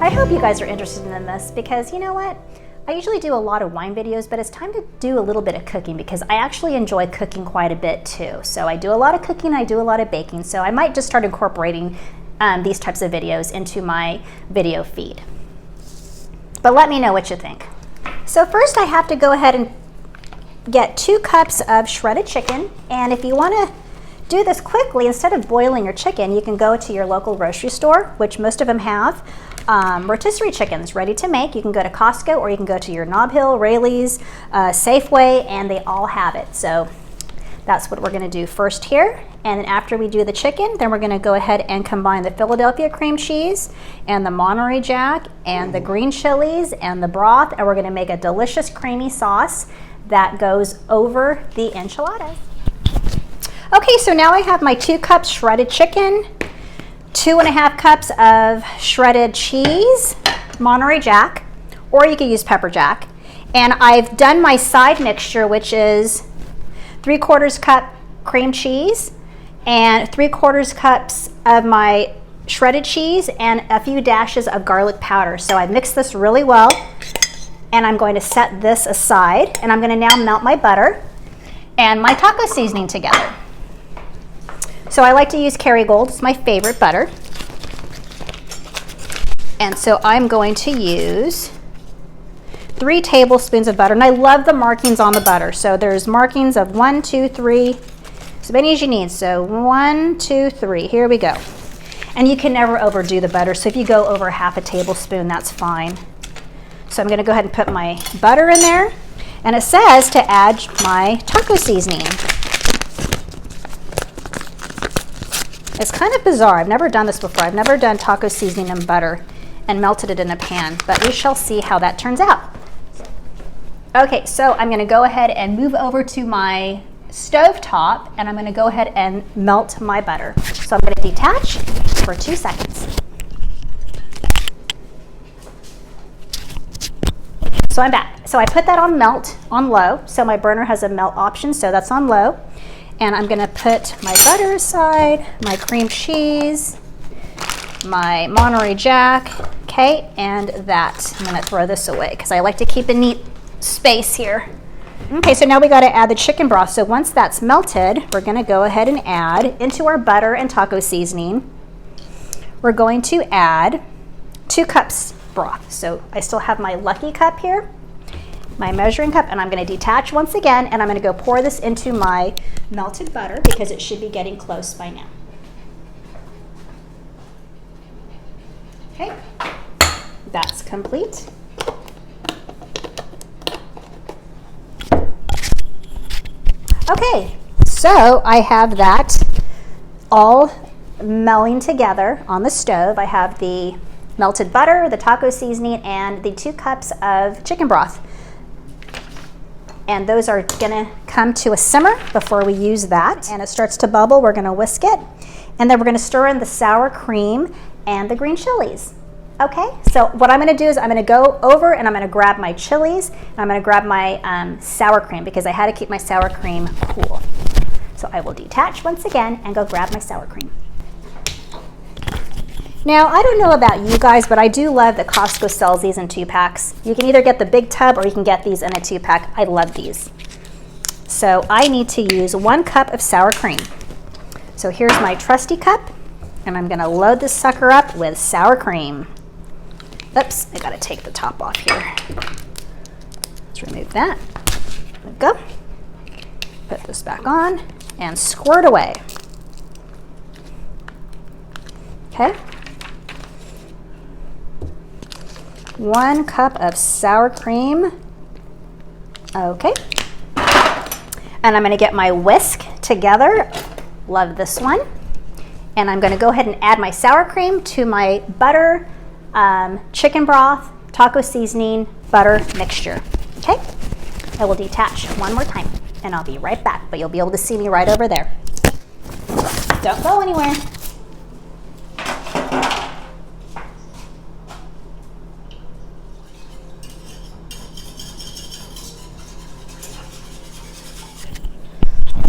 I hope you guys are interested in this because you know what? I usually do a lot of wine videos, but it's time to do a little bit of cooking because I actually enjoy cooking quite a bit too. So I do a lot of cooking, I do a lot of baking, so I might just start incorporating these types of videos into my video feed. But let me know what you think. So first I have to go ahead and get 2 cups of shredded chicken, and if you want to do this quickly, instead of boiling your chicken, you can go to your local grocery store, which most of them have rotisserie chickens ready to make. You can go to Costco or you can go to your Nob Hill, Raley's, Safeway, and they all have it. So that's what we're going to do first here. And then after we do the chicken, then we're going to go ahead and combine the Philadelphia cream cheese and the Monterey Jack and the green chilies and the broth, and we're going to make a delicious creamy sauce that goes over the enchiladas. Okay, so now I have my 2 cups shredded chicken, 2.5 cups of shredded cheese, Monterey Jack, or you could use pepper jack. And I've done my side mixture, which is 3/4 cup cream cheese and 3/4 cups of my shredded cheese and a few dashes of garlic powder. So I mixed this really well, and I'm going to set this aside, and I'm going to now melt my butter and my taco seasoning together. So I like to use Kerrygold, it's my favorite butter. And so I'm going to use 3 tablespoons of butter, and I love the markings on the butter. So there's markings of 1, 2, 3, as many as you need. So 1, 2, 3, here we go. And you can never overdo the butter, so if you go over 1/2 tablespoon, that's fine. So I'm gonna go ahead and put my butter in there, and it says to add my taco seasoning. It's kind of bizarre. I've never done this before. I've never done taco seasoning and butter and melted it in a pan, but we shall see how that turns out. Okay, so I'm gonna go ahead and move over to my stove top, and I'm gonna go ahead and melt my butter. So I'm gonna detach for 2 seconds. So I'm back. So I put that on melt on low, so my burner has a melt option, so that's on low. And I'm gonna put my butter aside, my cream cheese, my Monterey Jack, okay, and that. I'm gonna throw this away because I like to keep a neat space here. Okay, so now we gotta add the chicken broth. So once that's melted, we're gonna go ahead and add into our butter and taco seasoning. We're going to add 2 cups broth. So I still have my lucky cup here, my measuring cup, and I'm going to detach once again, and I'm going to go pour this into my melted butter because it should be getting close by now. Okay, that's complete. Okay, so I have that all melting together on the stove. I have the melted butter, the taco seasoning, and the 2 cups of chicken broth. And those are gonna come to a simmer before we use that. And it starts to bubble, we're gonna whisk it. And then we're gonna stir in the sour cream and the green chilies. Okay, so what I'm gonna do is I'm gonna go over and I'm gonna grab my chilies, and I'm gonna grab my sour cream because I had to keep my sour cream cool. So I will detach once again and go grab my sour cream. Now, I don't know about you guys, but I do love that Costco sells these in 2-packs. You can either get the big tub or you can get these in a 2-pack. I love these. So I need to use 1 cup of sour cream. So here's my trusty cup, and I'm gonna load this sucker up with sour cream. Oops, I gotta take the top off here. Let's remove that. There we go. Put this back on and squirt away. Okay. 1 cup of sour cream. Okay. And I'm gonna get my whisk together. Love this one. And I'm gonna go ahead and add my sour cream to my butter, chicken broth, taco seasoning, butter mixture. Okay? I will detach one more time and I'll be right back, but you'll be able to see me right over there. Don't go anywhere.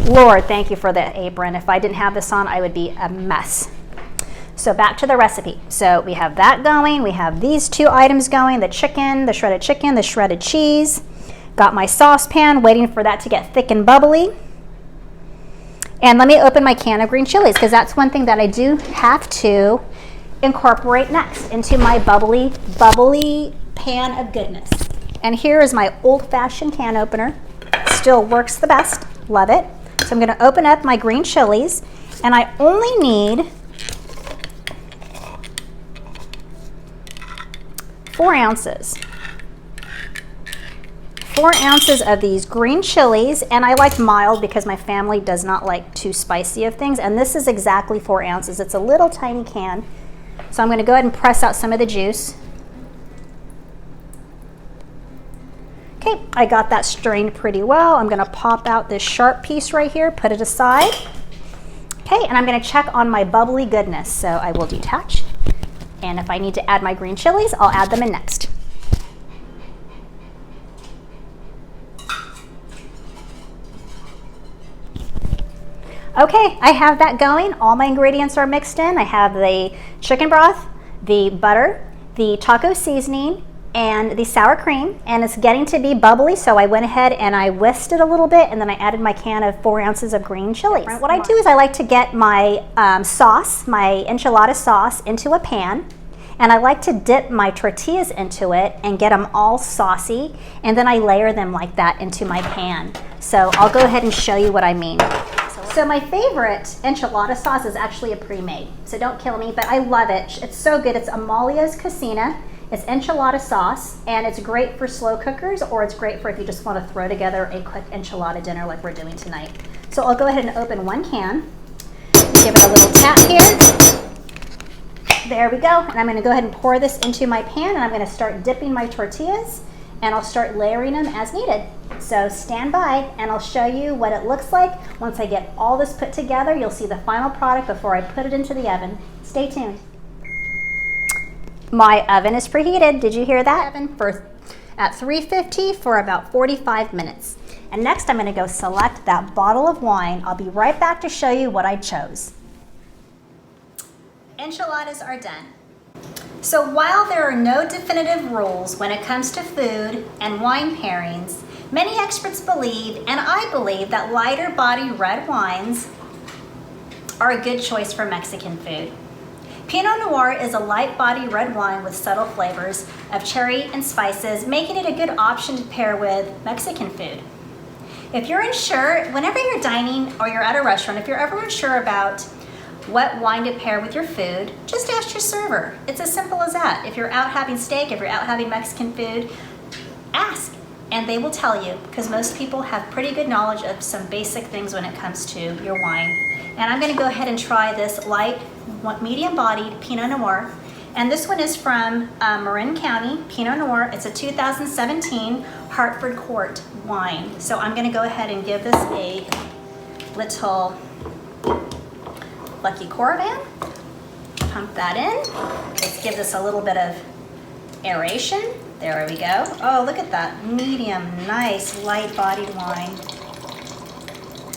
Lord, thank you for the apron. If I didn't have this on, I would be a mess. So back to the recipe. So we have that going, we have these two items going, the chicken, the shredded cheese. Got my saucepan waiting for that to get thick and bubbly. And let me open my can of green chilies, because that's one thing that I do have to incorporate next into my bubbly pan of goodness. And here is my old-fashioned can opener. Still works the best, love it. So I'm gonna open up my green chilies, and I only need 4 ounces. 4 ounces of these green chilies, and I like mild because my family does not like too spicy of things, and this is exactly 4 ounces. It's a little tiny can. So I'm gonna go ahead and press out some of the juice. Okay, I got that strained pretty well. I'm gonna pop out this sharp piece right here, put it aside. Okay, and I'm gonna check on my bubbly goodness. So I will detach. And if I need to add my green chilies, I'll add them in next. Okay, I have that going. All my ingredients are mixed in. I have the chicken broth, the butter, the taco seasoning, and the sour cream, and it's getting to be bubbly, so I went ahead and I whisked it a little bit, and then I added my can of 4 ounces of green chilies. What I do is I like to get my sauce, my enchilada sauce, into a pan, and I like to dip my tortillas into it and get them all saucy, and then I layer them like that into my pan. So I'll go ahead and show you what I mean. So my favorite enchilada sauce is actually a pre-made, so don't kill me, but I love it. It's so good. It's Amalia's Cocina. It's enchilada sauce, and it's great for slow cookers, or it's great for if you just want to throw together a quick enchilada dinner like we're doing tonight. So I'll go ahead and open one can, give it a little tap here. There we go, and I'm going to go ahead and pour this into my pan, and I'm going to start dipping my tortillas, and I'll start layering them as needed. So stand by, and I'll show you what it looks like. Once I get all this put together, you'll see the final product before I put it into the oven. Stay tuned. My oven is preheated. Did you hear that? Oven at 350 for about 45 minutes. And next I'm going to go select that bottle of wine. I'll be right back to show you what I chose. Enchiladas are done. So while there are no definitive rules when it comes to food and wine pairings, many experts believe, and I believe, that lighter body red wines are a good choice for Mexican food. Pinot Noir is a light body red wine with subtle flavors of cherry and spices, making it a good option to pair with Mexican food. If you're unsure, whenever you're dining or you're at a restaurant, if you're ever unsure about what wine to pair with your food, just ask your server. It's as simple as that. If you're out having steak, if you're out having Mexican food, ask, and they will tell you, because most people have pretty good knowledge of some basic things when it comes to your wine. And I'm going to go ahead and try this light, medium-bodied Pinot Noir. And this one is from Marin County Pinot Noir. It's a 2017 Hartford Court wine. So I'm going to go ahead and give this a little Lucky Caravan. Pump that in. Let's give this a little bit of aeration. There we go. Oh, look at that medium, nice, light-bodied wine.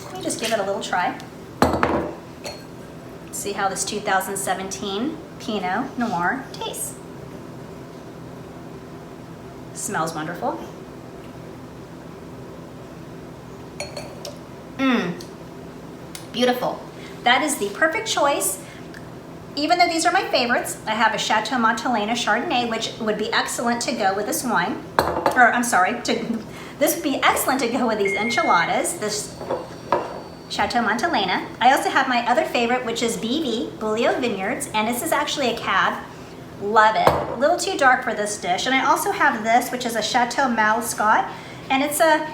Let me just give it a little try. See how this 2017 Pinot Noir tastes. Smells wonderful. Beautiful. That is the perfect choice. Even though these are my favorites, I have a Chateau Montelena Chardonnay, which would be excellent to go with this wine. Or, I'm sorry, this would be excellent to go with these enchiladas, this Chateau Montelena. I also have my other favorite, which is BV, Bulio Vineyards, and this is actually a cab. Love it. A little too dark for this dish. And I also have this, which is a Chateau Malscott, and it's a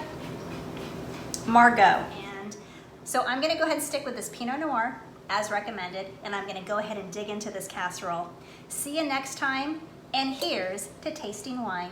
Margaux. And so I'm gonna go ahead and stick with this Pinot Noir, as recommended, and I'm gonna go ahead and dig into this casserole. See you next time, and here's to tasting wine.